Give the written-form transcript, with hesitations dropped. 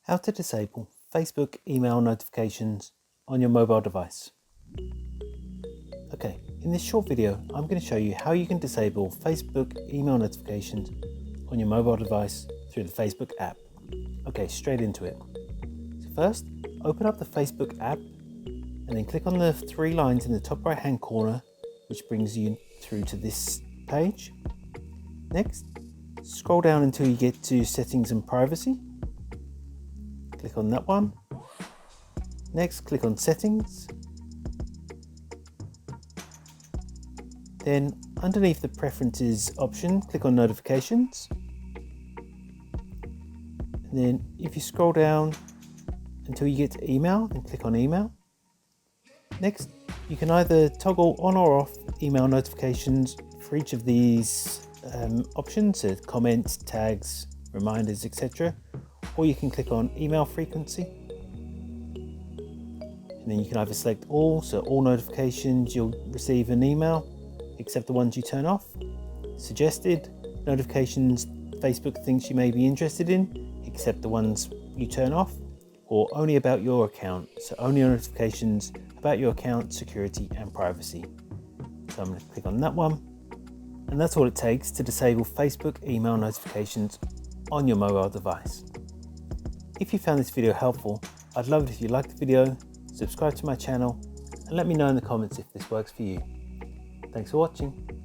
How to disable Facebook email notifications on your mobile device. Okay, in this short video, I'm going to show you how you can disable Facebook email notifications on your mobile device through the Facebook app. Okay, straight into it. So first, open up the Facebook app and then click on the three lines in the top right hand corner, which brings you through to this page. Next, scroll down until you get to Settings and Privacy. Click on that one. Next, click on Settings. Then underneath the Preferences option, click on Notifications. And then if you scroll down until you get to Email, then click on Email. Next, you can either toggle on or off email notifications for each of these options, so comments, tags, reminders, etc. Or you can click on email frequency. And then you can either select all, so all notifications you'll receive an email, except the ones you turn off. Suggested, notifications Facebook thinks you may be interested in, except the ones you turn off. Or only about your account, so only notifications about your account, security and privacy. So I'm going to click on that one. And that's all it takes to disable Facebook email notifications on your mobile device. If you found this video helpful, I'd love it if you liked the video, subscribe to my channel, and let me know in the comments if this works for you. Thanks for watching.